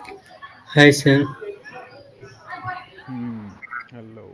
Hi, sir. Hello.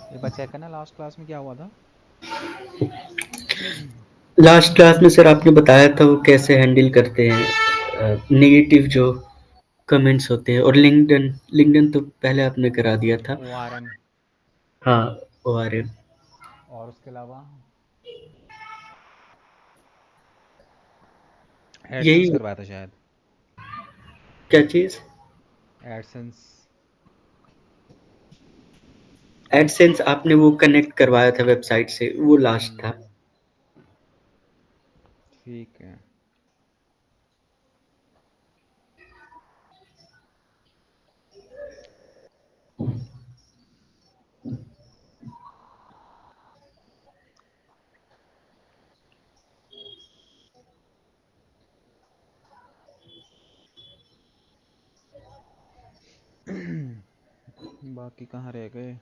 एक बार check करना last class में क्या हुआ था। लास्ट क्लास में सर आपने बताया था वो कैसे हैंडल करते हैं नेगेटिव जो कमेंट्स होते हैं, और लिंक्डइन लिंक्डइन तो पहले आपने करा दिया था। ORM हाँ, ओआरएम। और उसके अलावा एडसेंस यही। करवाया था शायद। क्या चीज़? एडसेंस। एडसेंस आपने वो कनेक्ट करवाया था वेबसाइट से, वो लास्ट था। हम्म ठीक है। बाकी कहाँ रह गए।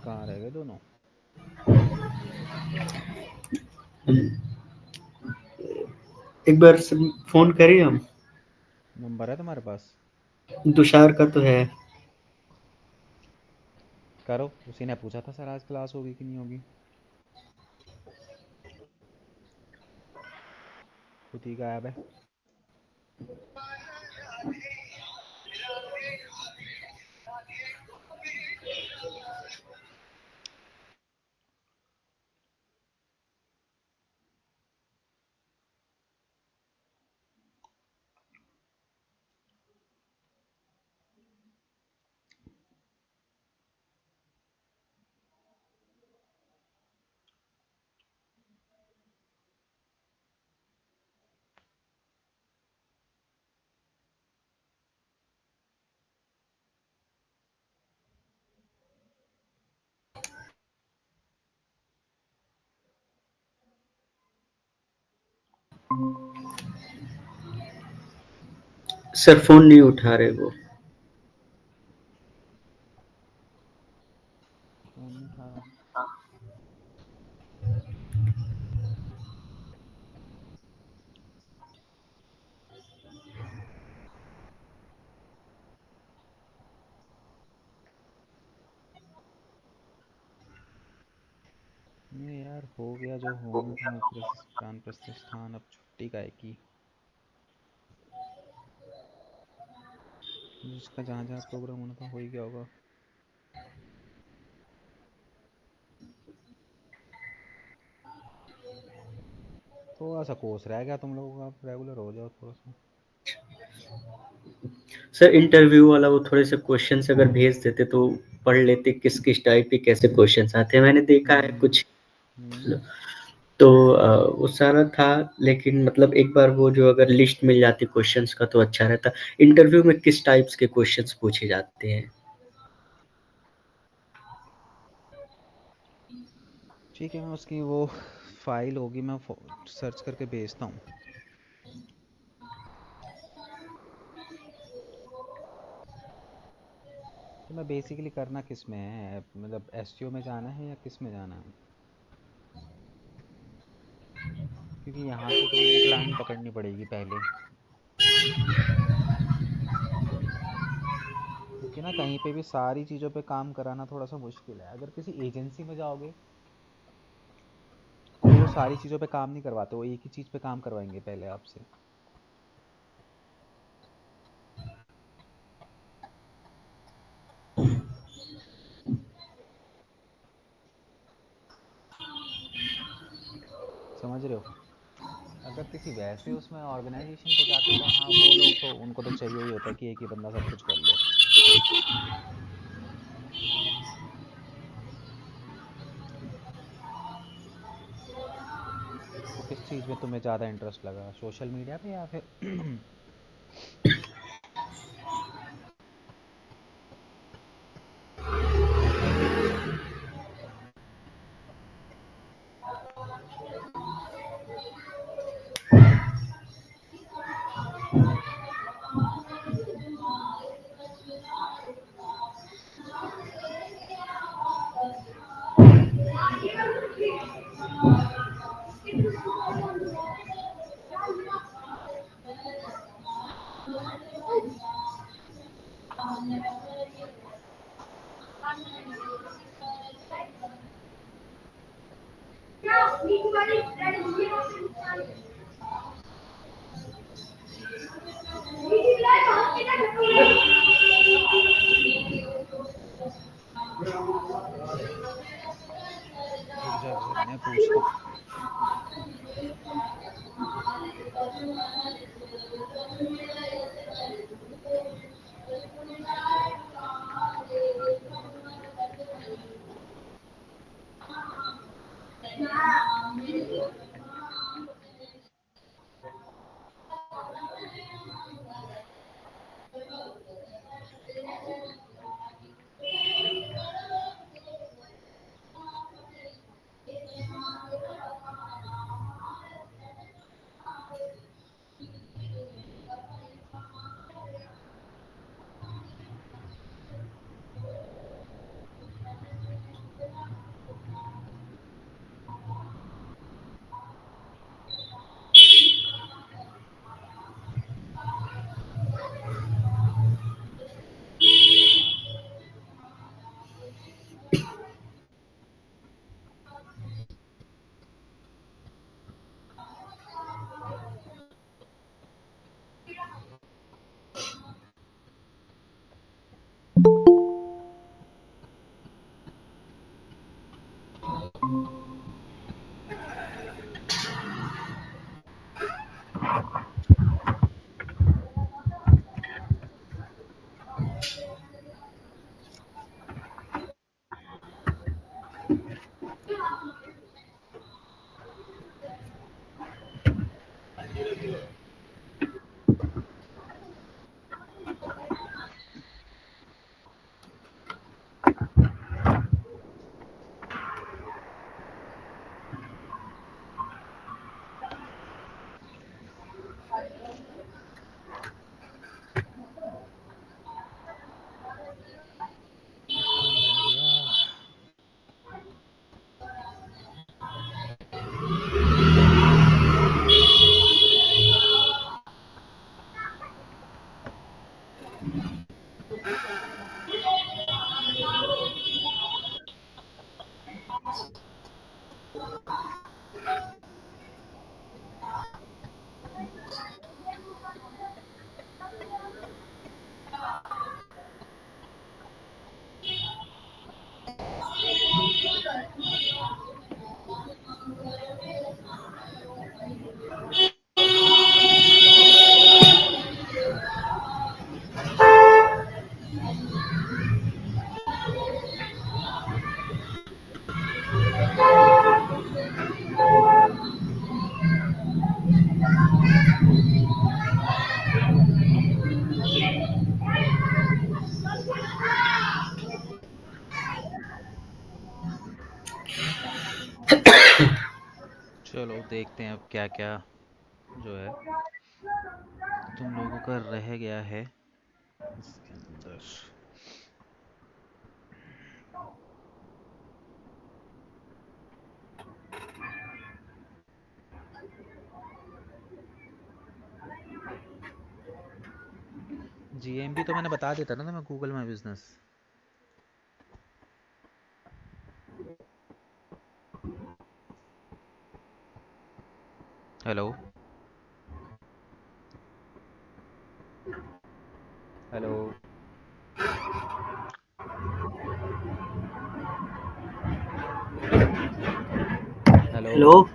कहाँ रह गए दोनों। एक बार फोन करिए हम। नंबर है तुम्हारे पास। तुषार का तो है। करो, उसी ने पूछा था सर आज क्लास होगी कि नहीं होगी। खुद ही गायब है। सर फ़ोन नहीं उठा रहे वो। फ़ोन नहीं उठा रहा। नहीं यार, हो गया जो होना था। प्राण प्रतिष्ठान, अब छुट्टी का है कि जिसका जहाँ जहाँ प्रोग्राम होना था हो ही गया होगा। थोड़ा सा कोर्स रह गया तुम लोगों का, आप रेगुलर हो जाओ थोड़ा सा। सर इंटरव्यू वाला वो थोड़े से क्वेश्चंस अगर भेज देते तो पढ़ लेते किस किस टाइप के कैसे क्वेश्चंस आते हैं। मैंने देखा है हम्म। कुछ, हम्म। तो वो सारा था। लेकिन मतलब एक बार वो जो अगर लिस्ट मिल जाती क्वेश्चंस का तो अच्छा रहता। इंटरव्यू में किस टाइप्स के क्वेश्चंस पूछे जाते हैं? ठीक है, मैं उसकी वो फाइल होगी, मैं सर्च करके भेजता हूँ। तो मैं बेसिकली करना किस में है, मतलब एसईओ में जाना है या किस में जाना है? क्योंकि यहाँ से तुम्हें एक लाइन पकड़नी पड़ेगी पहले। क्योंकि ना कहीं पे भी सारी चीज़ों पे काम कराना थोड़ा सा मुश्किल है। अगर किसी एजेंसी में जाओगे तो वो सारी चीज़ों पे काम नहीं करवाते, वो एक ही चीज़ पे काम करवाएंगे पहले आपसे। समझ रहे हो? अगर किसी वैसे उसमें ऑर्गेनाइजेशन पे जाते तो हाँ, वो लोग तो उनको तो चाहिए ही होता है कि एक ही बंदा सब कुछ कर ले। तो किस चीज़ में तुम्हें ज़्यादा इंटरेस्ट लगा, सोशल मीडिया पे या फिर रुक जा, एक सेकंड मैं पूछता हूँ। चलो देखते हैं अब क्या क्या जो है तुम लोगों का रह गया है इसके अंदर। जीएमबी तो मैंने बता देता ना तुम्हें, Google my business. Hello hello hello. Hello.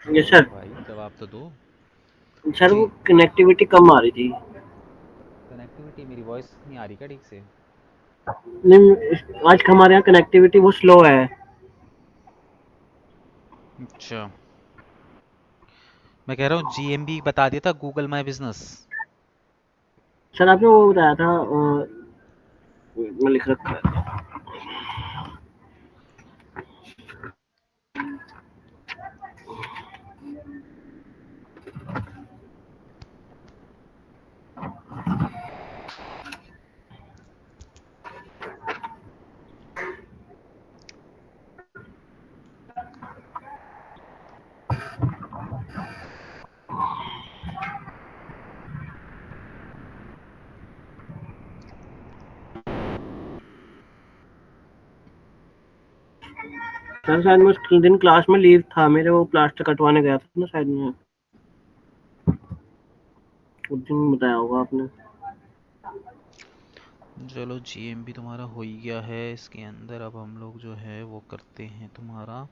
Yes sir. हाँ भाई जवाब तो दो। सर जी। वो कनेक्टिविटी कम आ रही थी। कनेक्टिविटी, मेरी वॉइस नहीं आ रही क्या ठीक से? नहीं, आज हमारे यहाँ कनेक्टिविटी वो स्लो है। अच्छा, मैं कह रहा हूँ जीएमबी बता दिया था, गूगल माई बिजनेस। सर आपने वो बताया था मैं लिख रखा है। सर शायद मैं उस दिन क्लास में लीव था मेरे, वो प्लास्टर कटवाने गया था ना शायद मैं, उस दिन बताया होगा आपने। चलो जीएमबी तुम्हारा हो ही गया है इसके अंदर। अब हम लोग जो है वो करते हैं तुम्हारा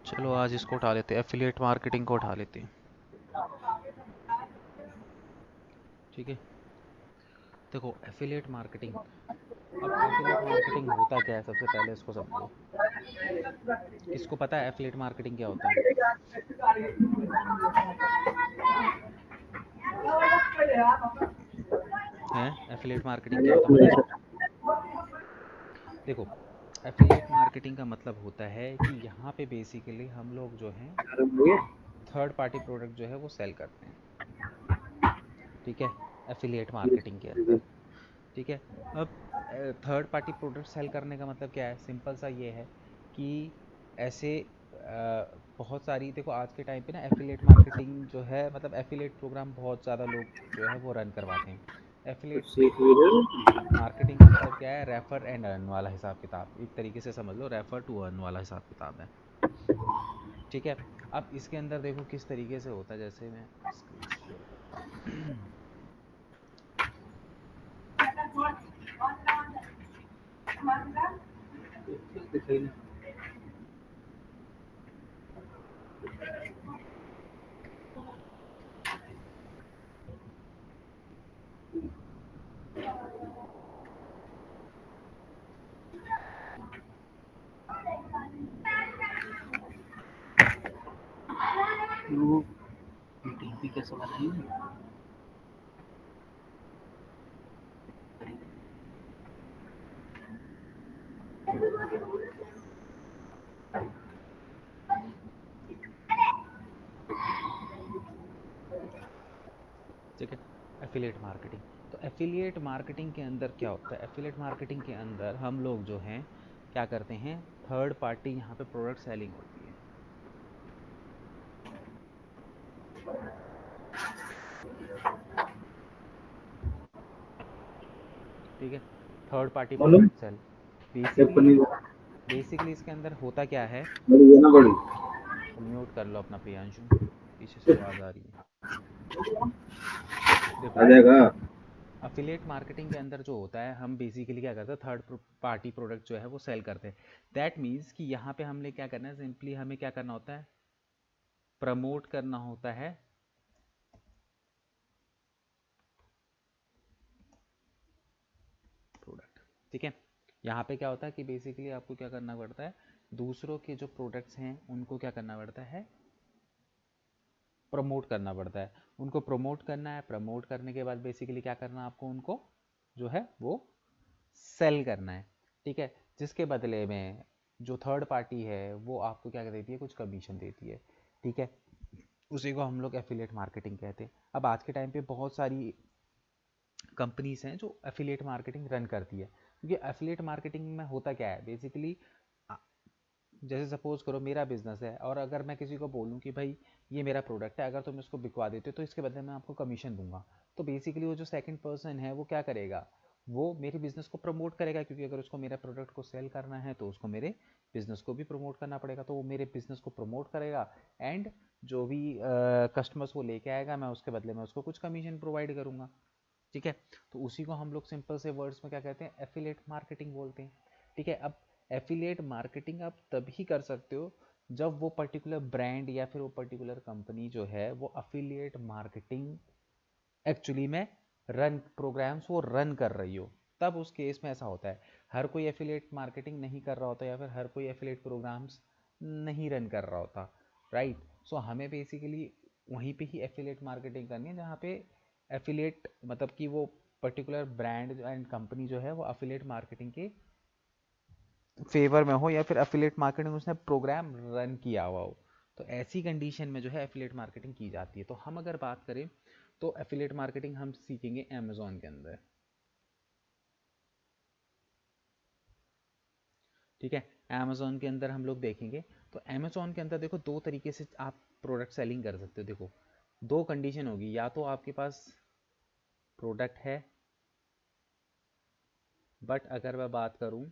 चलो आज इसको उठा लेते हैं, एफिलिएट मार्केटिंग को उठा लेते हैं। ठीक है, देखो एफिलिएट मार्केटिंग। अब एफिलिएट मार्केटिंग होता क्या है, सबसे पहले इसको समझो। किसको पता है एफिलिएट मार्केटिंग क्या होता है? एफिलिएट मार्केटिंग क्या होता है पता नहीं है? सर। देखो, एफिलिएट मार्केटिंग का मतलब होता है कि यहाँ पे बेसिकली हम लोग जो हैं थर्ड पार्टी प्रोडक्ट जो है वो सेल करते हैं। ठीक है, एफिलिएट मार्केटिंग के अंदर। ठीक है, अब थर्ड पार्टी प्रोडक्ट सेल करने का मतलब क्या है? सिंपल सा ये है कि ऐसे बहुत सारी, देखो आज के टाइम पे ना एफिलिएट मार्केटिंग जो है, मतलब एफिलिएट प्रोग्राम बहुत ज़्यादा लोग जो है वो रन करवाते हैं। एफिलिएट मार्केटिंग का मतलब क्या है? रेफर एंड अर्न वाला हिसाब किताब, एक तरीके से समझ लो रेफर टू अर्न वाला हिसाब किताब है। ठीक है, अब इसके अंदर देखो किस तरीके से होता है, जैसे मैं स्क्रीन शेयर करता हूँ। वो टीपी कैसे बनाएंगे? ठीक है, एफिलिएट मार्केटिंग। तो एफिलिएट मार्केटिंग के अंदर क्या होता है? एफिलिएट मार्केटिंग के अंदर हम लोग जो हैं क्या करते हैं, थर्ड पार्टी यहाँ पे प्रोडक्ट सेलिंग होती है। ठीक है, third party product sale. Basically basically इसके अंदर होता क्या है? म्यूट कर लो अपना प्रियांशु, पीछे से आवाज़ आ रही है। देखो, अफिलिएट मार्केटिंग के अंदर जो होता है, हम बेसिकली क्या करते हैं, थर्ड पार्टी प्रोडक्ट जो है वो सेल करते हैं। दैट मीन्स कि यहाँ पे हमने क्या करना है, सिंपली हमें क्या करना होता है, प्रमोट करना होता है प्रोडक्ट। ठीक है, यहाँ पे क्या होता है कि बेसिकली आपको क्या करना पड़ता है, दूसरों के जो प्रोडक्ट्स हैं उनको क्या करना पड़ता है, प्रमोट करना पड़ता है। उनको प्रमोट करना है, प्रमोट करने के बाद बेसिकली क्या करना है आपको, उनको जो है वो सेल करना है, ठीक है। जिसके बदले में जो थर्ड पार्टी है वो आपको क्या देती है, कुछ कमीशन देती है, ठीक है। उसी को हम लोग एफिलिएट मार्केटिंग कहते हैं। अब आज के टाइम पे बहुत सारी कंपनीज हैं जो एफिलिएट मार्केटिंग रन करती है, क्योंकि एफिलिएट मार्केटिंग में होता क्या है बेसिकली, जैसे सपोज करो मेरा बिजनेस है और अगर मैं किसी को बोलूँ कि भाई ये मेरा प्रोडक्ट है, अगर तुम इसको बिकवा देते हो तो इसके बदले में आपको कमीशन दूंगा, तो बेसिकली वो जो सेकंड पर्सन है वो क्या करेगा, वो मेरे बिजनेस को प्रमोट करेगा, क्योंकि अगर उसको मेरा प्रोडक्ट को सेल करना है तो उसको मेरे बिजनेस को भी प्रमोट करना पड़ेगा, तो वो मेरे बिजनेस को प्रमोट करेगा एंड जो भी कस्टमर्स वो लेके आएगा मैं उसके बदले में उसको कुछ कमीशन प्रोवाइड करूँगा, ठीक है। तो उसी को हम लोग सिंपल से वर्ड्स में क्या कहते हैं, एफिलिएट मार्केटिंग बोलते हैं, ठीक है। अब एफिलिएट मार्केटिंग आप तभी कर सकते हो जब वो पर्टिकुलर ब्रांड या फिर वो पर्टिकुलर कंपनी जो है वो एफिलिएट मार्केटिंग एक्चुअली में रन प्रोग्राम्स वो रन कर रही हो, तब उस केस में ऐसा होता है। हर कोई एफिलिएट मार्केटिंग नहीं कर रहा होता या फिर हर कोई एफिलिएट प्रोग्राम्स नहीं रन कर रहा होता, राइट। सो हमें बेसिकली वहीं पे ही एफिलिएट मार्केटिंग करनी है जहाँ पे एफिलिएट मतलब कि वो पर्टिकुलर ब्रांड एंड कंपनी जो है वो एफिलिएट मार्केटिंग के फेवर में हो या फिर एफिलिएट मार्केटिंग उसने प्रोग्राम रन किया हुआ हो, तो ऐसी कंडीशन में जो है एफिलिएट मार्केटिंग की जाती है। तो हम अगर बात करें तो एफिलिएट मार्केटिंग हम सीखेंगे अमेजोन के अंदर, ठीक है। अमेजोन के अंदर हम लोग देखेंगे, तो अमेजोन के अंदर देखो दो तरीके से आप प्रोडक्ट सेलिंग कर सकते हो। देखो दो कंडीशन होगी, या तो आपके पास प्रोडक्ट है बट अगर मैं बात करूं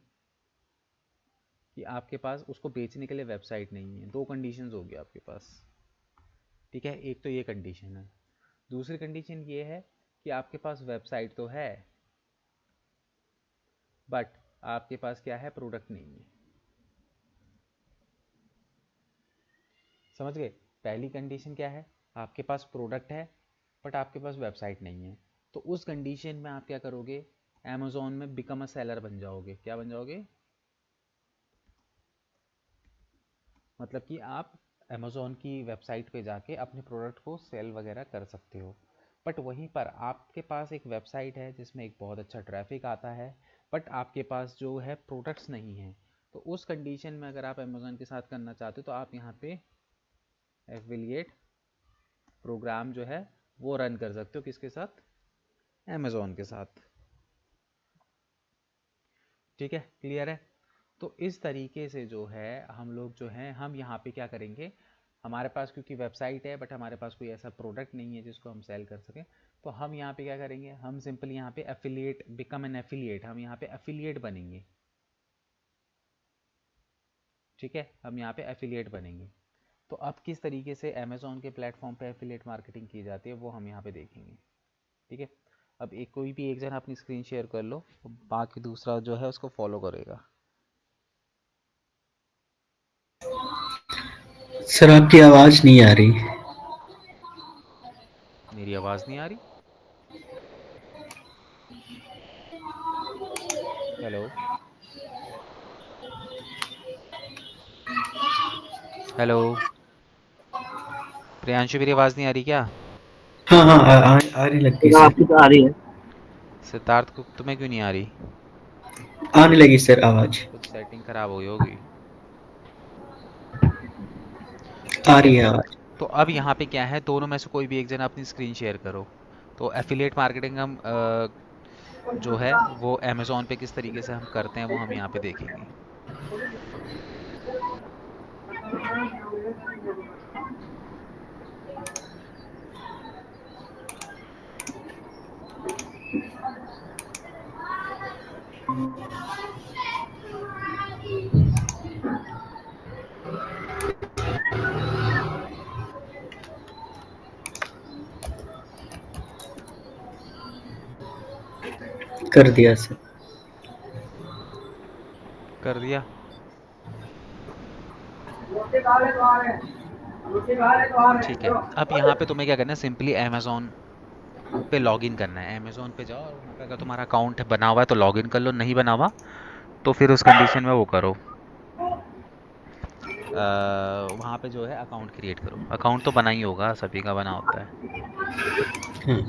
कि आपके पास उसको बेचने के लिए वेबसाइट नहीं है, दो कंडीशंस होगी आपके पास, ठीक है। एक तो ये कंडीशन है, दूसरी कंडीशन ये है कि आपके पास वेबसाइट तो है बट आपके पास क्या है, प्रोडक्ट नहीं है, समझ गए। पहली कंडीशन क्या है, आपके पास प्रोडक्ट है बट आपके पास वेबसाइट नहीं है, तो उस कंडीशन में आप क्या करोगे, अमेजोन में बिकम अ सेलर बन जाओगे। क्या बन जाओगे, मतलब कि आप अमेजोन की वेबसाइट पे जाके अपने प्रोडक्ट को सेल वगैरह कर सकते हो। बट वहीं पर आपके पास एक वेबसाइट है जिसमें एक बहुत अच्छा ट्रैफिक आता है बट आपके पास जो है प्रोडक्ट्स नहीं है, तो उस कंडीशन में अगर आप अमेजोन के साथ करना चाहते हो तो आप यहाँ पे एफिलिएट प्रोग्राम जो है वो रन कर सकते हो, किसके साथ, अमेजोन के साथ, ठीक है। क्लियर है। तो इस तरीके से जो है हम लोग जो हैं हम यहाँ पे क्या करेंगे, हमारे पास क्योंकि वेबसाइट है बट हमारे पास कोई ऐसा प्रोडक्ट नहीं है जिसको हम सेल कर सकें, तो हम यहाँ पे क्या करेंगे, हम सिंपली यहाँ पे एफिलिएट बिकम एन एफिलिएट, हम यहाँ पे एफिलिएट बनेंगे, ठीक है। हम यहाँ पे एफिलिएट बनेंगे। तो अब किस तरीके से अमेजोन के प्लेटफॉर्म पे एफिलिएट मार्केटिंग की जाती है वो हम यहाँ पे देखेंगे, ठीक है। अब एक कोई भी एक जन अपनी स्क्रीन शेयर कर लो, बाकी दूसरा जो है उसको फॉलो करेगा। सर आपकी आवाज़ नहीं आ रही। मेरी आवाज़ नहीं आ रही, हेलो हेलो, प्रियांशु मेरी आवाज़ नहीं आ रही क्या? हाँ, हाँ, आ रही लगती है हाँ, सर। आपकी तो आ रही है। सिद्धार्थ को तुम्हें क्यों नहीं आ रही? आने लगी सर आवाज़। कुछ सेटिंग खराब हुई होगी, आ ठीक रही है। है आवाज़। तो अब यहाँ पे क्या है, दोनों में से कोई भी एक जना अपनी स्क्रीन शेयर करो। तो एफिलिएट मार्केटिंग हम जो है वो अमेजोन पे किस तरीके से हम करते हैं वो हम यहाँ पे देखेंगे। कर दिया सर। कर दिया। ठीक है, अब यहाँ पे तुम्हें क्या करना है, सिंपली अमेजोन पे लॉगिन करना है। अमेजोन पे जाओ और वहाँ पे अगर तुम्हारा अकाउंट है बना हुआ है तो लॉगिन कर लो, नहीं बना हुआ तो फिर उस कंडीशन में वो करो, वहाँ पे जो है अकाउंट क्रिएट करो। अकाउंट तो बना ही होगा, सभी का बना होता है। हाँ।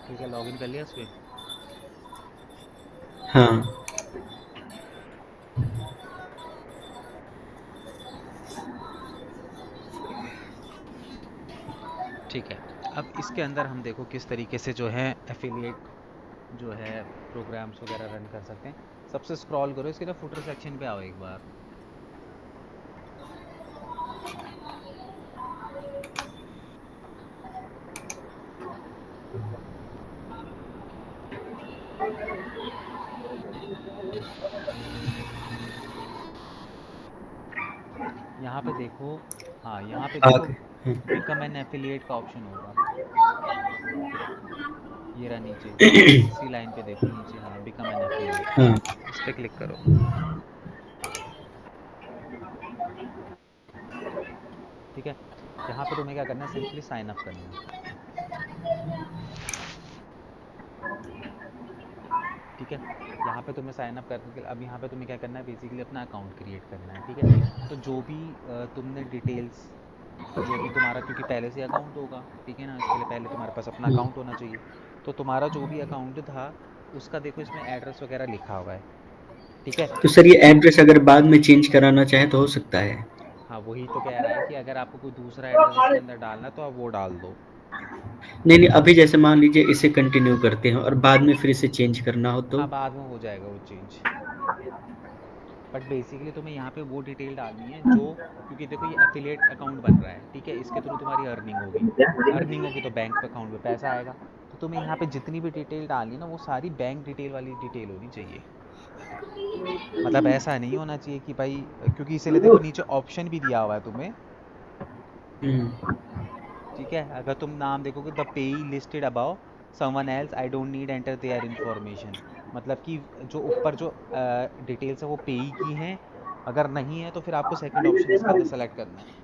ठीक है, लॉगिन कर लिया इस पे। हाँ। ठीक है, अब इसके अंदर हम देखो किस तरीके से जो है एफिलिएट जो है प्रोग्राम्स वगैरह रन कर सकते हैं। सबसे स्क्रॉल करो, इसके ना फुटर सेक्शन पे आओ एक बार। यहाँ पे देखो, हाँ यहाँ पे देखो, आगे। हाँ। बिकम एन एफिलिएट का ऑप्शन होगा। ये रहा नीचे, इसी लाइन पे देखो नीचे, हाँ बिकम एन एफिलिएट, हाँ। इस पे क्लिक करो। ठीक है, यहाँ पे तुम्हें क्या करना है, सिंपली साइन अप करना है। ठीक है, यहाँ पे तुम्हें साइन अप करने के लिए अब यहाँ पे तुम्हें क्या करना है, बेसिकली अपना अकाउंट क्रिएट करना है। ठीक है, तो जो भी तुमने डिटेल्स, जो भी तुम्हारा, क्योंकि पहले से अकाउंट होगा, ठीक है ना, इसके लिए पहले तुम्हारे पास अपना हम्म। अकाउंट होना चाहिए। तो तुम्हारा जो भी अकाउंट था उसका देखो इसमें एड्रेस वगैरह लिखा हुआ है। ठीक है, तो सर ये एड्रेस अगर बाद में चेंज कराना चाहे तो हो सकता है? हाँ वही तो कह रहा है कि अगर आपको कोई दूसरा एड्रेस इसके अंदर डालना तो आप वो डाल दो। नहीं, नहीं, अभी जैसे मान लीजिए इसे कंटिन्यू करते हैं और बाद में फिर इसे चेंज करना हो तो? हाँ बाद में हो जाएगा वो चेंज, बट बेसिकली तुम्हें यहाँ पे वो डिटेल डालनी है जो, क्योंकि देखो ये एफिलिएट अकाउंट बन रहा है, ठीक है, इसके थ्रू तुम्हारी अर्निंग होगी तो बैंक पे अकाउंट पे पैसा आएगा। तो तुम्हें यहाँ पे जितनी भी डिटेल डालनी ना वो सारी बैंक डिटेल वाली डिटेल होनी चाहिए। मतलब ऐसा नहीं होना चाहिए कि भाई, क्योंकि इसीलिए देखो नीचे ऑप्शन भी दिया हुआ है तुम्हें। हम्म। ठीक है, अगर तुम नाम देखोगे, the payee listed above someone else I don't need enter their information, मतलब कि जो ऊपर जो डिटेल्स है वो पेई की हैं, अगर नहीं है तो फिर आपको सेकंड ऑप्शन इसके अंदर सेलेक्ट करना है।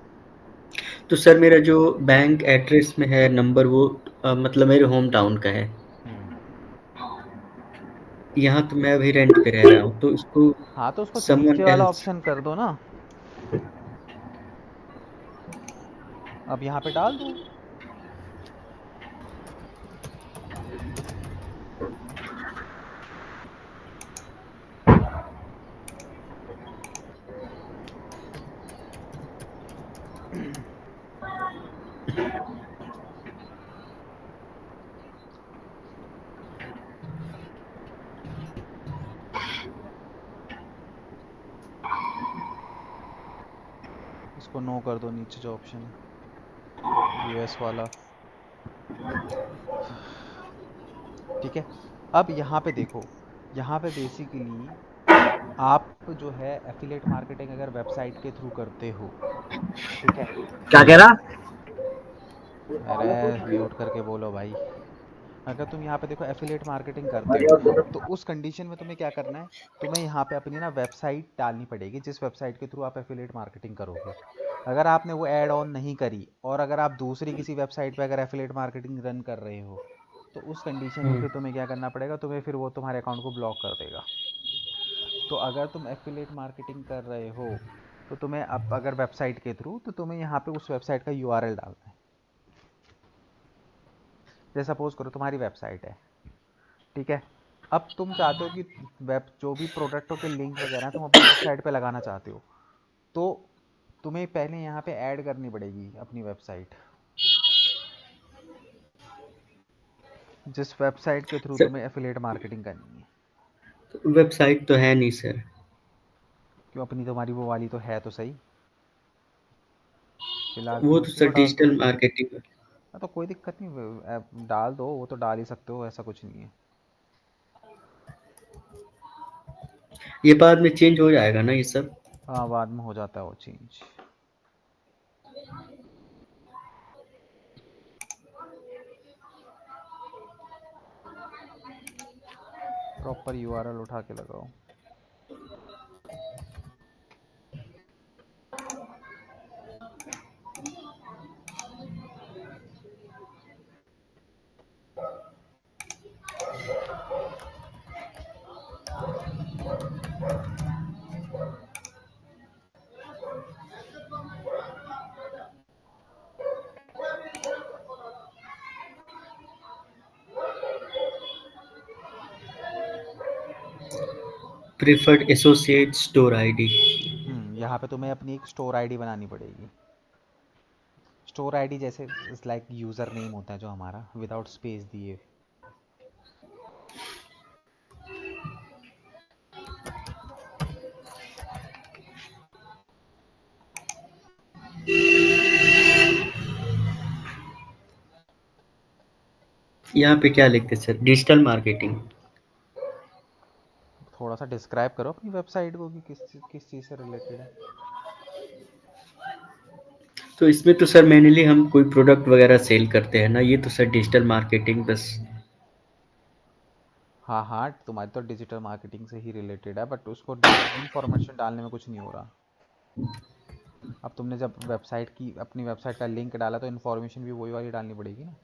तो सर मेरा जो बैंक एड्रेस में है नंबर वो मतलब मेरे होम टाउन का है। हम्म, यहाँ तो मैं अभी रेंट पे रह रहा हूँ तो इसको हाँ तो उसको नीचे समवन वाला एल्स। ऑप्शन कर दो ना, अब यहाँ पे डाल दो। इसको नो कर दो, नीचे जो ऑप्शन है यूएस वाला। ठीक है, अब यहाँ पे देखो, यहाँ पे बेसिकली आप जो है एफिलेट मार्केटिंग अगर वेबसाइट के थ्रू करते हो, ठीक है, क्या कह रहा? अरे म्यूट करके बोलो भाई। अगर तुम यहाँ पे देखो एफिलेट मार्केटिंग करते हो तो उस कंडीशन में तुम्हें क्या करना है, तुम्हें यहाँ पे अपनी ना वेबसाइट डालनी पड़ेगी जिस वेबसाइट के थ्रू आप एफिलेट मार्केटिंग करोगे। अगर आपने वो ऐड ऑन नहीं करी और अगर आप दूसरी किसी वेबसाइट पे अगर एफिलेट मार्केटिंग रन कर रहे हो तो उस कंडीशन में हम्म। फिर तुम्हें क्या करना पड़ेगा, तुम्हें फिर वो तुम्हारे अकाउंट को ब्लॉक कर देगा। तो अगर तुम एफिलेट मार्केटिंग कर रहे हो तो तुम्हें अब अगर वेबसाइट के थ्रू, तो तुम्हें यहाँ पे उस वेबसाइट का यूआरएल डालना है। जैसे सपोज करो तुम्हारी वेबसाइट है, ठीक है। अब तुम चाहते हो कि वेब जो भी प्रोडक्टों के लिंक वगैरह तुम अपनी वेबसाइट पे लगाना चाहते हो, तो तुम्हें पहले यहाँ पे ऐड करनी पड़ेगी अपनी वेबसाइट, जिस वेबसाइट के थ्रू सर तुम्हें एफिलिएट मार्केटिंग करनी है। वेबसाइट तो है नहीं सर। क्यों, अपनी तुम्हारी वो वाली तो है तो सही, फिलहाल के वो लिए तो उसी सर को डाल दो। Digital marketing. हाँ तो कोई दिक्कत नहीं, डाल दो, वो तो डाल ही सकते हो, ऐसा कुछ नहीं है। ये बाद में चेंज हो जाएगा ना ये सब? हाँ बाद में हो जाता है वो चेंज। प्रॉपर यूआरएल उठा के लगाओ। Preferred associate store ID. यहाँ पे तुम्हें अपनी एक स्टोर आईडी बनानी पड़ेगी। स्टोर आईडी जैसे लाइक यूज़र नेम होता है जो हमारा, विदाउट स्पेस दिए। यहाँ पे क्या लिखते हैं सर? Digital marketing. थोड़ा सा डिस्क्राइब करो अपनी वेबसाइट को कि किस चीज़ से रिलेटेड है। तो इसमें तो सर मेनली हम कोई प्रोडक्ट वगैरह सेल करते हैं ना, ये तो सर डिजिटल मार्केटिंग बस। हाँ हाँ, तुम्हारी तो डिजिटल मार्केटिंग से ही रिलेटेड है, बट उसको इन्फॉर्मेशन डालने में कुछ नहीं हो रहा। अब तुमने जब वेबसाइट की, अपनी वेबसाइट का लिंक डाला, तो इन्फॉर्मेशन भी वही वाली डालनी पड़ेगी ना।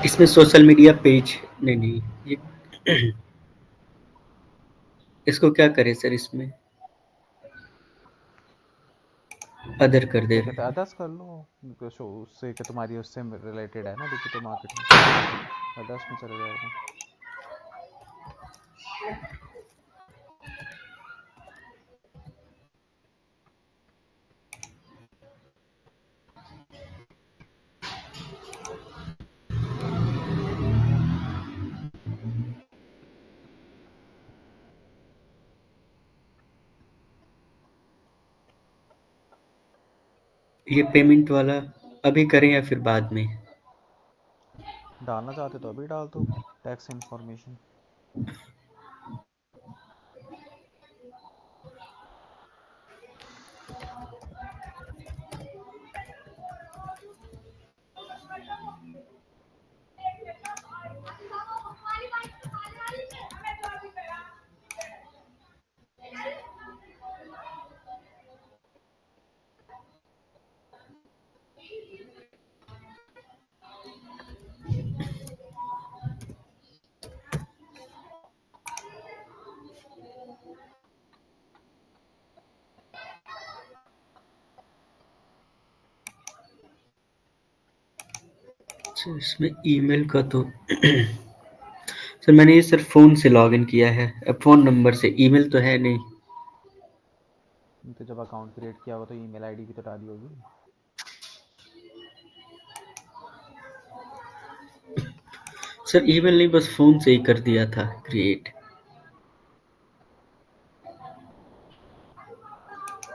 इसमें सोशल मीडिया पेज नहीं नहीं ये इसको क्या करें सर इसमें? अदर कर दे क्या रहे कहते हैं, हैं। अदर्स कर लो, because उससे कि तुम्हारी उससे रिलेटेड है ना, डिजिटल मार्केटिंग से, अदर्स में चले जाएगा। ये पेमेंट वाला अभी करें या फिर बाद में? डालना चाहते तो अभी डाल दो, टैक्स इन्फॉर्मेशन। अच्छा, इसमें ईमेल का तो सर मैंने ये सिर्फ फ़ोन से लॉगिन किया है, अब फ़ोन नंबर से, ईमेल तो है नहीं। तो जब अकाउंट क्रिएट किया होगा तो ईमेल आईडी भी तो डाली होगी। सर ईमेल नहीं, बस फ़ोन से ही कर दिया था क्रिएट।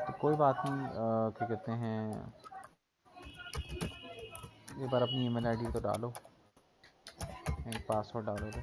तो कोई बात नहीं, क्या कहते हैं, एक बार अपनी ईमेल आईडी तो डालो, एंड पासवर्ड डालो तो।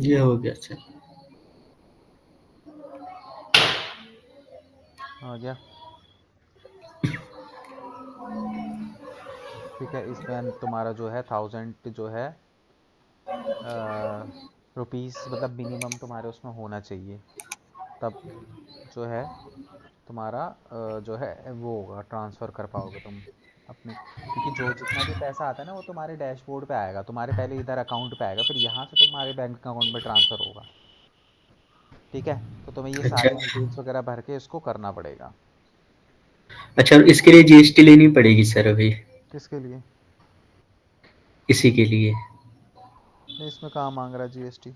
ये हो गया सर। आ गया। ठीक है, इसमें तुम्हारा जो है 1000 जो है रुपीस, मतलब मिनिमम तुम्हारे उसमें होना चाहिए, तब जो है तुम्हारा जो है वो होगा, ट्रांसफ़र कर पाओगे तुम अपने, क्योंकि जो जितना भी पैसा आता है ना वो तुम्हारे डैशबोर्ड पे आएगा, तुम्हारे पहले इधर अकाउंट पे आएगा, फिर यहाँ से तुम्हारे बैंक अकाउंट में ट्रांसफ़र होगा। ठीक है, तो तुम्हें ये अच्छा, सारी डिटेल्स वगैरह भर के इसको करना पड़ेगा। अच्छा, और इसके लिए जीएसटी लेनी पड़ेगी सर अभी? किसके लिए? इसी के लिए? नहीं, इसमें कहाँ मांग रहा है जीएसटी।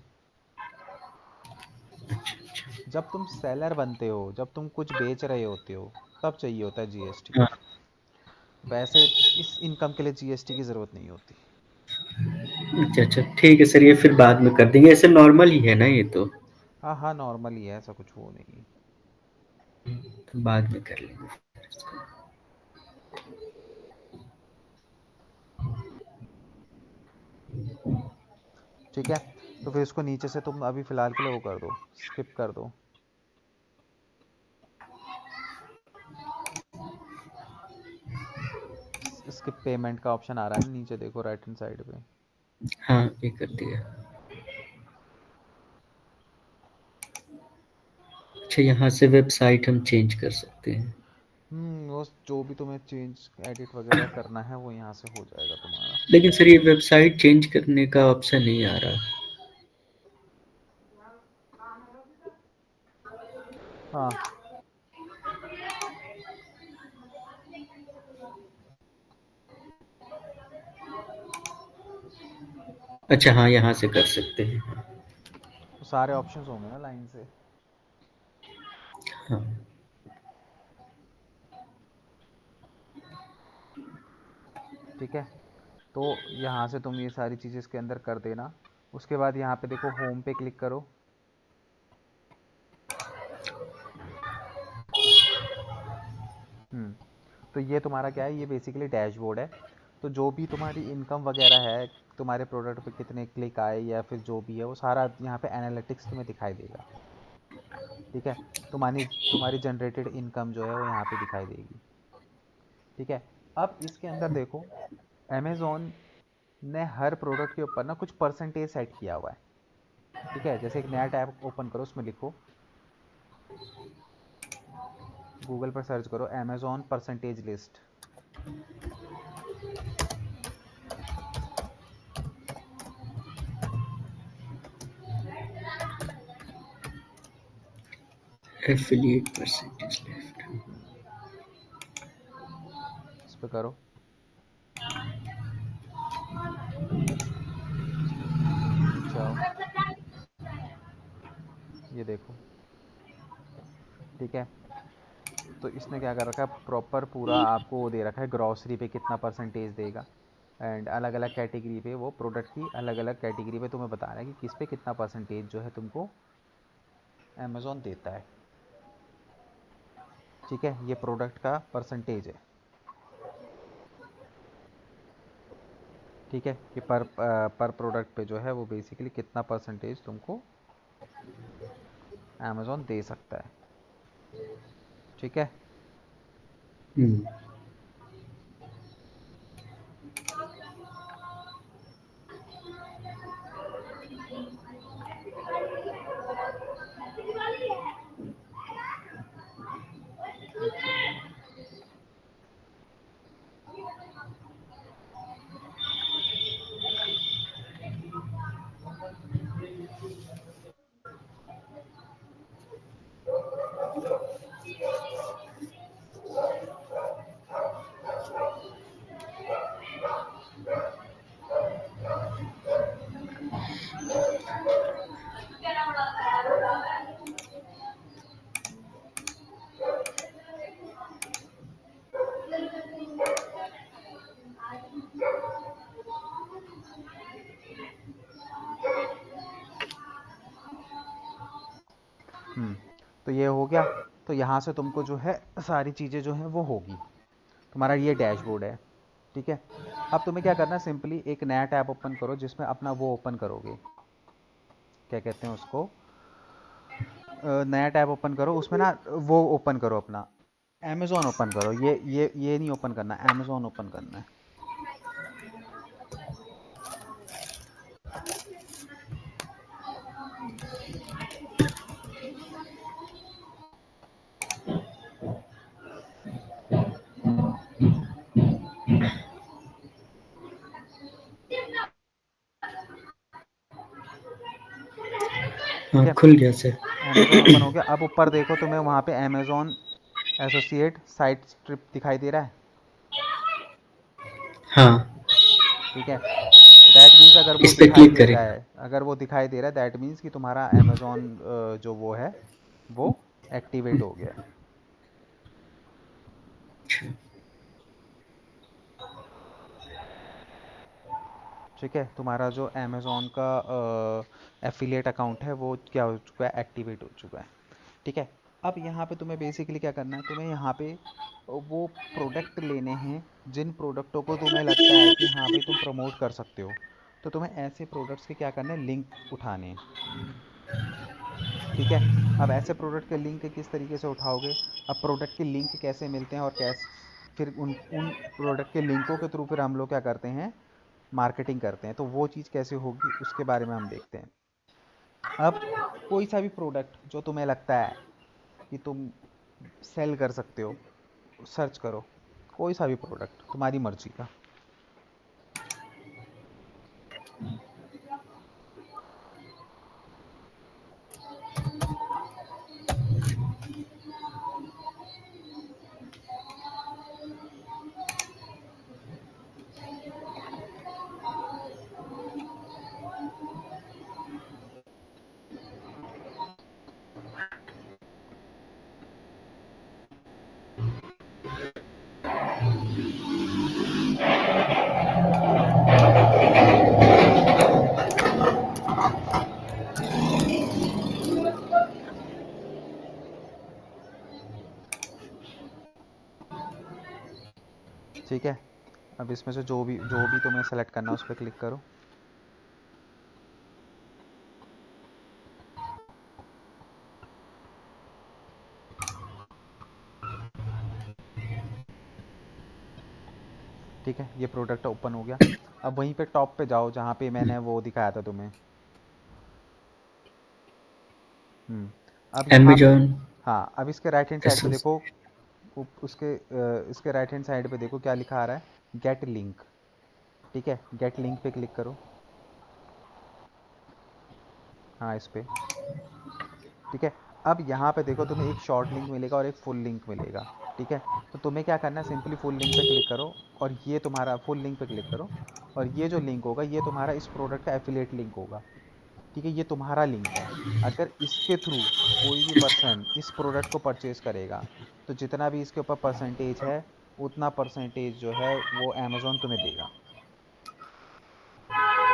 जब तुम सेलर बनते हो, जब तुम कुछ बेच रहे होते हो, तब चाहिए होता है जीएसटी। हाँ, वैसे इस इनकम के लिए जीएसटी की ज़रूरत नहीं होती। अच्छा, अच्छा, ठीक है सर, ये फिर बाद में कर देंगे, ऐसे नॉर्मल ही है ना ये तो? हाँ हाँ, नॉर्मल ही है, ऐसा कुछ वो नहीं है। तो बाद में कर लेंगे। ठीक है, तो फिर इसको नीचे से तुम अभी फ़िलहाल के लिए वो कर दो, स्किप कर दो। स्किप पेमेंट का ऑप्शन आ रहा है ना नीचे, देखो राइट हैंड साइड पे। हाँ, ये कर दिया। अच्छा, यहाँ से वेबसाइट हम चेंज कर सकते हैं। वो जो भी तुम्हें चेंज एडिट वगैरह करना है वो यहाँ से हो जाएगा तुम्हारा। लेकिन सर ये वेबसाइट चेंज करने का ऑप्शन नहीं आ रहा। हाँ, अच्छा, हाँ, यहाँ से कर सकते हैं। तो सारे ऑप्शंस होंगे ना लाइन से। हाँ, ठीक है, तो यहाँ से तुम ये सारी चीज़ें इसके अंदर कर देना। उसके बाद यहाँ पे देखो, होम पे क्लिक करो। हम्म तो ये तुम्हारा क्या है, ये बेसिकली डैशबोर्ड है। तो जो भी तुम्हारी इनकम वगैरह है, तुम्हारे प्रोडक्ट पे कितने क्लिक आए या फिर जो भी है, वो सारा यहाँ पे एनालिटिक्स तुम्हें दिखाई देगा। ठीक है, तुम्हारी तुम्हारी जनरेटेड इनकम जो है वो यहाँ पे दिखाई देगी। ठीक है, अब इसके अंदर देखो, अमेज़ॉन ने हर प्रोडक्ट के ऊपर ना कुछ परसेंटेज सेट किया हुआ है। ठीक है, जैसे एक नया टैब ओपन करो, उसमें लिखो, गूगल पर सर्च करो Amazon percentage list. Affiliate percentage left. इस पर करो, नीचे आओ, ये देखो। ठीक है, तो इसने क्या कर रखा है, प्रॉपर पूरा आपको वो दे रखा है, ग्रॉसरी पे कितना परसेंटेज देगा, एंड अलग अलग कैटेगरी पे, वो प्रोडक्ट की अलग अलग कैटेगरी पे तुम्हें बता रहा है कि किस पे कितना परसेंटेज जो है तुमको अमेज़ॉन देता है। ठीक है, ये प्रोडक्ट का परसेंटेज है। ठीक है, कि पर प्रोडक्ट पे जो है वो बेसिकली कितना परसेंटेज तुमको अमेज़ॉन दे सकता है। ठीक है, हम्म। एक सेकेंड। तो ये हो गया। तो यहाँ से तुमको जो है सारी चीज़ें जो हैं वो होगी, तुम्हारा ये डैशबोर्ड है। ठीक है, अब तुम्हें क्या करना है, सिंपली एक नया टैब ओपन करो जिसमें अपना वो ओपन करोगे, क्या कहते हैं उसको, नया टैब ओपन करो, उसमें ना वो ओपन करो अपना अमेज़ॉन ओपन करो, ये नहीं ओपन करना, अमेज़ॉन ओपन करना है। ठीक हाँ, है, खुल गया सर। अमेज़ॉन ओपन हो गया। अब ऊपर देखो तुम्हें वहाँ पे अमेज़ॉन एसोसिएट साइट स्ट्रिप दिखाई दे रहा है। हाँ, ठीक है, दैट मीन्स अगर वो इस पे दिखाई क्लिक दे करें। रहा है, अगर वो दिखाई दे रहा है दैट मीन्स कि तुम्हारा अमेज़ॉन जो वो है वो एक्टिवेट हो गया है। अच्छा, ठीक है, तुम्हारा जो अमेज़ॉन का एफिलिएट अकाउंट है वो क्या हो चुका है, एक्टिवेट हो चुका है। ठीक है, अब यहाँ पे तुम्हें बेसिकली क्या करना है, तुम्हें यहाँ पे वो प्रोडक्ट लेने हैं जिन प्रोडक्टों को तुम्हें लगता है कि हाँ भाई तुम प्रमोट कर सकते हो। तो तुम्हें ऐसे प्रोडक्ट्स के क्या करना है, लिंक उठाने हैं। ठीक है, अब ऐसे प्रोडक्ट के लिंक किस तरीके से उठाओगे, अब प्रोडक्ट के लिंक कैसे मिलते हैं और कैसे फिर उन उन प्रोडक्ट के लिंकों के थ्रू फिर हम लोग क्या करते हैं, मार्केटिंग करते हैं। तो वो चीज़ कैसे होगी उसके बारे में हम देखते हैं। अब कोई सा भी प्रोडक्ट जो तुम्हें लगता है कि तुम सेल कर सकते हो, सर्च करो, कोई सा भी प्रोडक्ट तुम्हारी मर्जी का। ठीक है, अब इसमें से जो भी तुम्हें सेलेक्ट करना है उस पर क्लिक करो। ठीक है, ये प्रोडक्ट ओपन हो गया। अब वहीं पे टॉप पे जाओ जहाँ पे मैंने वो दिखाया था तुम्हें। अब यहाँ पे, अमेज़न हाँ, अब इसके राइट हैंड साइड पे एसोस देखो, इसके राइट हैंड साइड पे देखो क्या लिखा आ रहा है, गेट लिंक। ठीक है, गेट लिंक पे क्लिक करो। हाँ, इस पे। ठीक है, अब यहाँ पे देखो तुम्हें एक शॉर्ट लिंक मिलेगा और एक फुल लिंक मिलेगा। ठीक है, तो तुम्हें क्या करना है, सिंपली फुल लिंक पे क्लिक करो और ये तुम्हारा फुल लिंक पे क्लिक करो, और ये जो लिंक होगा ये तुम्हारा इस प्रोडक्ट का एफिलिएट लिंक होगा। ठीक है, ये तुम्हारा लिंक है। अगर इसके थ्रू कोई भी पर्सन इस प्रोडक्ट को परचेज करेगा तो जितना भी इसके ऊपर परसेंटेज है उतना परसेंटेज जो है वो अमेज़ॉन तुम्हें देगा।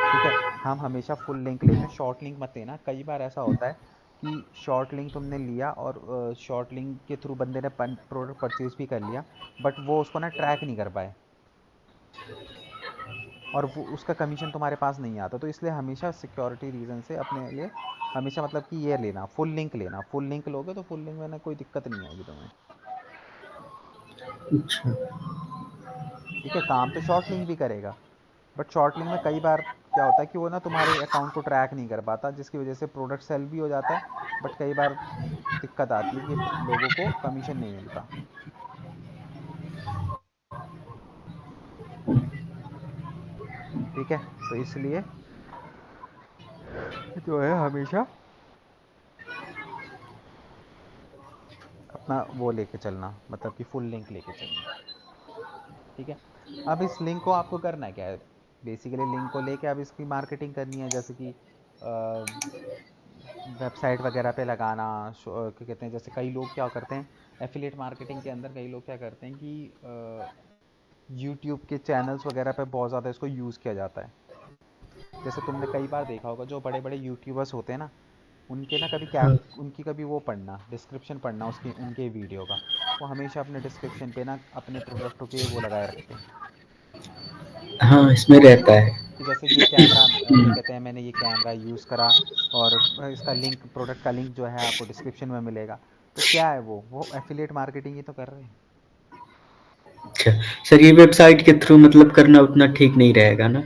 ठीक है, हम हमेशा फुल लिंक लेते हैं, शॉर्ट लिंक मत लेना। कई बार ऐसा होता है कि शॉर्ट लिंक तुमने लिया और शॉर्ट लिंक के थ्रू बंदे ने प्रोडक्ट परचेज भी कर लिया, बट वो उसको ना ट्रैक नहीं कर पाए और वो उसका कमीशन तुम्हारे पास नहीं आता। तो इसलिए हमेशा सिक्योरिटी रीज़न से अपने लिए हमेशा मतलब कि ये लेना, फुल लिंक लेना। फुल लिंक लोगे तो फुल लिंक में ना कोई दिक्कत नहीं आएगी तुम्हें। अच्छा, ठीक है, काम तो शॉर्ट लिंक भी करेगा, बट शॉर्ट लिंक में कई बार क्या होता है कि वो ना तुम्हारे अकाउंट को ट्रैक नहीं कर पाता, जिसकी वजह से प्रोडक्ट सेल भी हो जाता है, बट कई बार दिक्कत आती है कि लोगों को कमीशन नहीं मिलता। ठीक है, तो इसलिए जो है हमेशा अपना वो लेके चलना, मतलब कि फुल लिंक लेके चलना। ठीक है, अब इस लिंक को आपको करना है क्या है, बेसिकली लिंक को लेके अब इसकी मार्केटिंग करनी है, जैसे कि वेबसाइट वगैरह पे लगाना। क्या कहते हैं, जैसे कई लोग क्या करते हैं एफिलिएट मार्केटिंग के अंदर, कई लोग क्या करते हैं कि यूट्यूब के चैनल्स वगैरह पे बहुत ज़्यादा इसको यूज़ किया जाता है। जैसे तुमने कई बार देखा होगा जो बड़े बड़े यूट्यूबर्स होते हैं ना, उनके ना कभी हाँ, कैप उनकी कभी वो पढ़ना, डिस्क्रिप्शन पढ़ना उसकी उनके वीडियो का, वो हमेशा अपने डिस्क्रिप्शन पे ना अपने प्रोडक्टों के वो लगाए रखते हैं। हाँ, इसमें वो रहता है। कि जैसे ये कैमरा क्या कहते हैं, मैंने ये कैमरा यूज़ करा और इसका लिंक, प्रोडक्ट का लिंक जो है आपको डिस्क्रिप्शन में मिलेगा। तो क्या है वो एफिलिएट मार्केटिंग ही तो कर रहे हैं। अच्छा, सर ये वेबसाइट के थ्रू मतलब करना उतना ठीक नहीं रहेगा ना?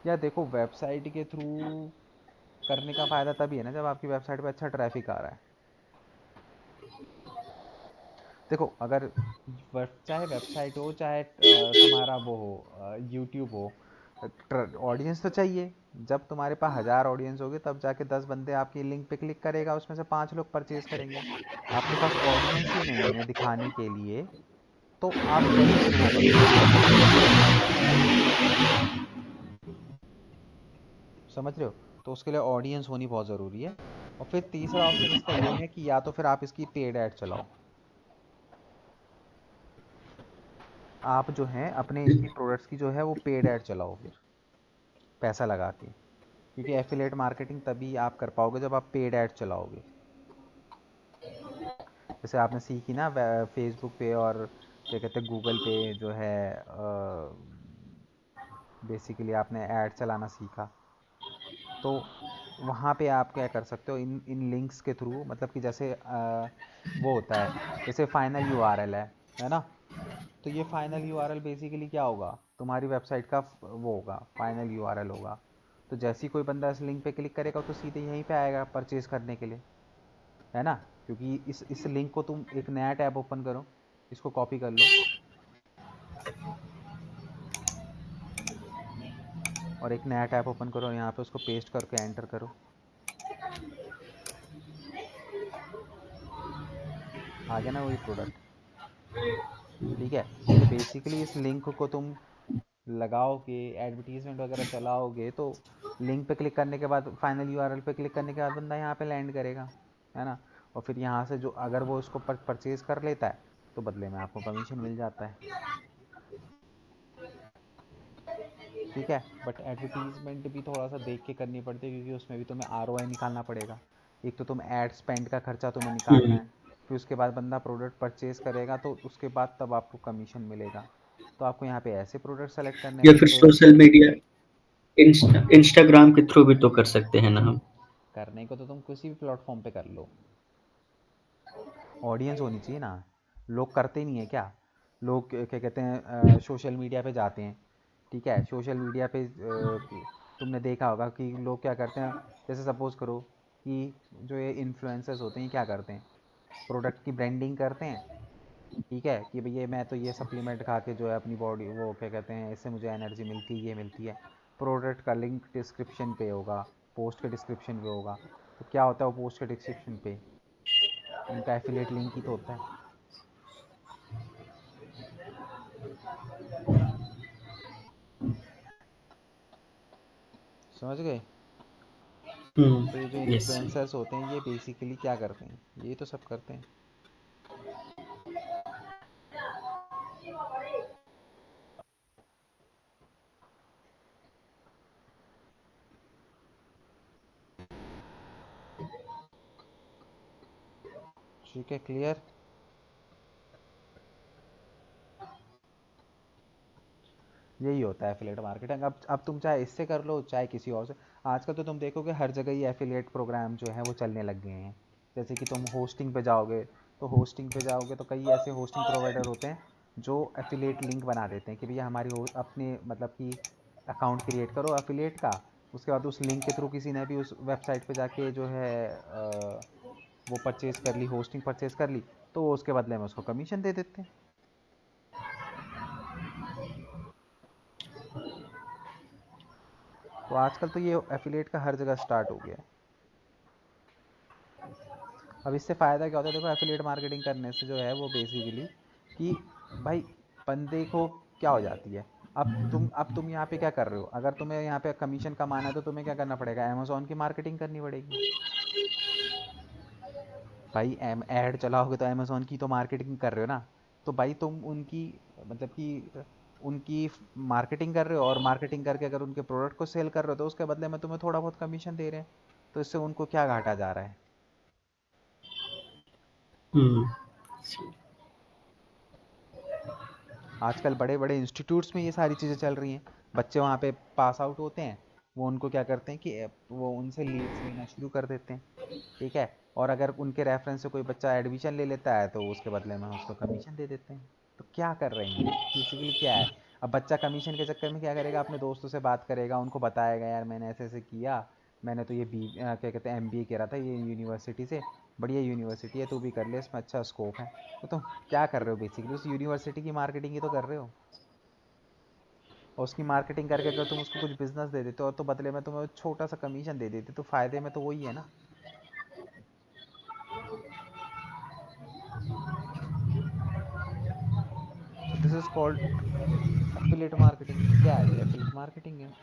या देखो, वेबसाइट के थ्रू करने का फ़ायदा तभी है ना जब आपकी वेबसाइट पे अच्छा ट्रैफिक आ रहा है। देखो, अगर चाहे वेबसाइट हो, चाहे तुम्हारा वो हो यूट्यूब हो, ऑडियंस तो चाहिए। जब तुम्हारे पास 1000 ऑडियंस होगी तब जाके 10 बंदे आपकी लिंक पे क्लिक करेगा, उसमें से 5 लोग परचेज करेंगे। आपके पास ऑडियंस ही नहीं है दिखाने के लिए, तो आप कैसे फिर वो करोगे? समझ रहे हो? तो उसके लिए ऑडियंस होनी बहुत ज़रूरी है। और फिर तीसरा ऑप्शन इसका ये है कि या तो फिर आप इसकी पेड ऐड चलाओ। आप जो है अपने इनकी प्रोडक्ट्स की जो है वो पेड ऐड चलाओ फिर, पैसा लगा के। क्योंकि एफिलेट मार्केटिंग तभी आप कर पाओगे जब आप पेड ऐड चलाओगे। जैसे आपने सीखी ना फेसबुक पे और क्या कहते हैं गूगल पे जो है, बेसिकली आपने ऐड चलाना सीखा। तो वहाँ पे आप क्या कर सकते हो, इन इन लिंक्स के थ्रू, मतलब कि जैसे वो होता है, जैसे फाइनल यूआरएल है ना। तो ये फाइनल यूआरएल बेसिकली क्या होगा, तुम्हारी वेबसाइट का वो होगा, फाइनल यूआरएल होगा। तो जैसे ही कोई बंदा इस लिंक पे क्लिक करेगा तो सीधे यहीं पे आएगा परचेज करने के लिए, है ना। क्योंकि इस लिंक को तुम एक नया टैब ओपन करो, इसको कॉपी कर लो और एक नया टैब ओपन करो, यहाँ पे उसको पेस्ट करके एंटर करो, आ गया ना वही प्रोडक्ट। ठीक है। तो बेसिकली इस लिंक को तुम लगाओगे, एडवर्टीजमेंट वगैरह चलाओगे, तो लिंक पे क्लिक करने के बाद, फाइनल यूआरएल पे क्लिक करने के बाद बंदा यहाँ पे लैंड करेगा, है ना। और फिर यहाँ से जो अगर वो उसको परचेज कर लेता है तो बदले में आपको कमीशन मिल जाता है। ठीक है। बट एडवर्टीजमेंट भी थोड़ा सा देख के करनी पड़ती है, क्योंकि उसमें भी तुम्हें आरओआई निकालना पड़ेगा। एक तो तुम एड स्पेंड का खर्चा तुम्हें निकालना हुँ। है, फिर उसके बाद बंदा प्रोडक्ट परचेज करेगा तो उसके बाद तब आपको कमीशन मिलेगा। तो आपको यहाँ पे ऐसे प्रोडक्ट सेलेक्ट करने हैं या फिर जिससे, सोशल मीडिया इंस्टाग्राम के थ्रू भी तो कर सकते हैं ना हम? करने को तो तुम किसी भी प्लेटफॉर्म पे कर लो, ऑडियंस होनी चाहिए ना। लोग करते नहीं है क्या? लोग क्या कहते हैं, सोशल मीडिया पे जाते हैं, ठीक है, सोशल मीडिया पे तुमने देखा होगा कि लोग क्या करते हैं। जैसे सपोज़ करो कि जो ये इन्फ्लुएंसर्स होते हैं क्या करते हैं, प्रोडक्ट की ब्रांडिंग करते हैं। ठीक है, कि भैया मैं तो ये सप्लीमेंट खा के जो है अपनी बॉडी, वो क्या कहते हैं, इससे मुझे एनर्जी मिलती है, ये मिलती है। प्रोडक्ट का लिंक डिस्क्रिप्शन पे होगा, पोस्ट के डिस्क्रिप्शन पे होगा। तो क्या होता है वो पोस्ट के डिस्क्रिप्शन पे, उनका एफिलिएट लिंक ही तो होता है। समझ गए? तो ये जो हुँ, यस। इन्फ्लुएंसर्स होते हैं ये बेसिकली क्या करते हैं, ये तो सब करते हैं। ठीक है, क्लियर। यही होता है एफिलिएट मार्केटिंग। अब तुम चाहे इससे कर लो चाहे किसी और से। आजकल तो तुम देखोगे हर जगह ही एफिलिएट प्रोग्राम जो है वो चलने लग गए हैं। जैसे कि तुम होस्टिंग पे जाओगे, तो होस्टिंग पे जाओगे तो कई ऐसे होस्टिंग प्रोवाइडर होते हैं जो एफिलिएट लिंक बना देते हैं कि भैया हमारी अपने मतलब कि अकाउंट क्रिएट करो एफिलिएट का। उसके बाद उस लिंक के थ्रू किसी ने भी उस वेबसाइट पे जाके जो है वो परचेज कर ली, होस्टिंग परचेज कर ली, तो वो उसके बदले में उसको कमीशन दे देते हैं। तो आजकल तो ये एफिलिएट का हर जगह स्टार्ट हो गया है। अब इससे फ़ायदा क्या होता है, देखो एफिलिएट मार्केटिंग करने से जो है वो बेसिकली कि भाई बंदे को क्या हो जाती है। अब तुम यहाँ पे क्या कर रहे हो, अगर तुम्हें यहाँ पे कमीशन कमाना है तो तुम्हें क्या करना पड़ेगा, अमेजोन की मार्केटिंग करनी पड़ेगी। भाई ऐड चलाओगे तो अमेजोन की तो मार्केटिंग कर रहे हो ना। तो भाई तुम उनकी मतलब कि उनकी मार्केटिंग कर रहे हो, और मार्केटिंग करके अगर उनके प्रोडक्ट को सेल कर रहे हो तो उसके बदले में तुम्हें थोड़ा बहुत कमीशन दे रहे हैं। तो इससे उनको क्या घाटा जा रहा है? हुँ। आजकल बड़े बड़े इंस्टीट्यूट्स में ये सारी चीज़ें चल रही हैं। बच्चे वहाँ पे पास आउट होते हैं, वो उनको क्या करते हैं कि वो उनसे लीड्स लेना शुरू कर देते हैं, ठीक है। और अगर उनके रेफरेंस से कोई बच्चा एडमिशन ले लेता है तो उसके बदले में उसको कमीशन दे देते हैं। तो क्या कर रहे हैं ये बेसिकली क्या है? अब बच्चा कमीशन के चक्कर में क्या करेगा, अपने दोस्तों से बात करेगा, उनको बताएगा यार मैंने ऐसे ऐसे किया, मैंने तो ये क्या कहते हैं एमबीए करा था ये यूनिवर्सिटी से, बढ़िया यूनिवर्सिटी है, तू भी कर ले, इसमें अच्छा स्कोप है। तो तुम क्या कर रहे हो बेसिकली, उस यूनिवर्सिटी की मार्केटिंग ही तो कर रहे हो। और उसकी मार्केटिंग करके अगर तुम उसको कुछ बिजनेस दे देते हो और तो बदले में तुम्हें छोटा सा कमीशन दे देते, तो फायदे में तो वही है ना। So this is called affiliate marketing. तो क्या है ये, एफिलिएट मार्केटिंग है।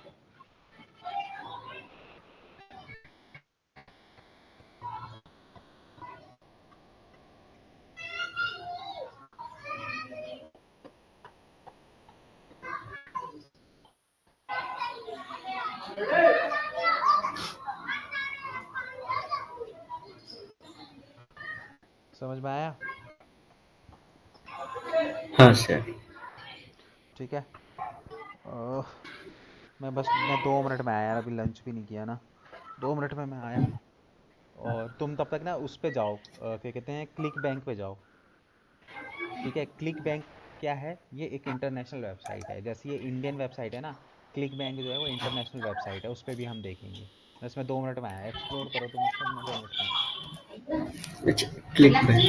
समझ में आया? हाँ सर। ठीक है। अह, मैं 2 मिनट में आया यार, अभी लंच भी नहीं किया ना, 2 मिनट में मैं आया। और तुम तब तक ना उस पे जाओ, क्या कहते हैं, क्लिक बैंक पे जाओ, ठीक है। क्लिक बैंक क्या है, ये एक इंटरनेशनल वेबसाइट है, जैसे ये इंडियन वेबसाइट है ना, क्लिक बैंक जो है वो इंटरनेशनल वेबसाइट है, उस पर भी हम देखेंगे। बस मैं 2 मिनट में आया, एक्सप्लोर करो तुम उसको, मैं 2 मिनट में आया। अच्छा, क्लिक बैंक।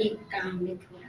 एक काम में थोड़ा सा।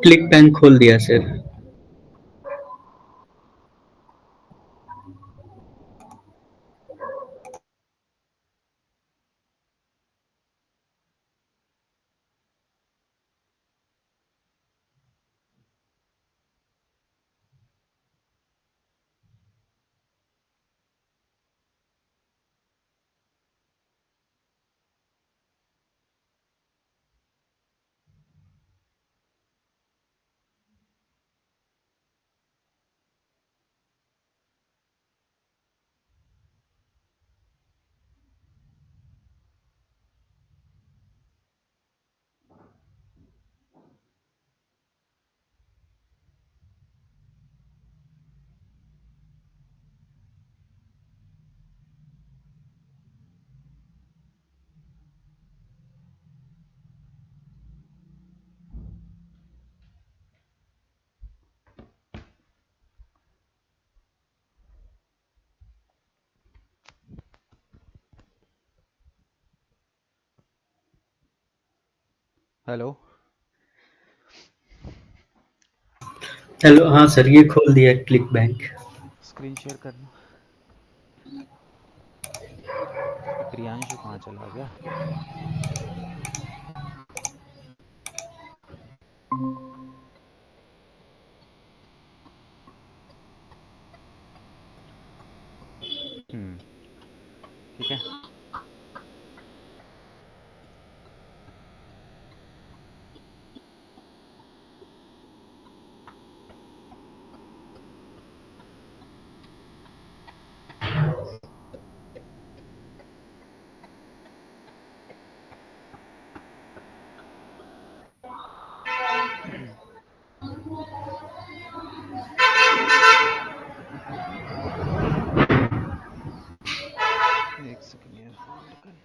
क्लिक बैंक खोल दिया सर। हेलो। हेलो, हाँ सर, ये खोल दिया क्लिक बैंक। स्क्रीन शेयर करना। ये प्रियांशु कहाँ चला गया? ठीक है। एक सेकंड यार, होल्ड करना।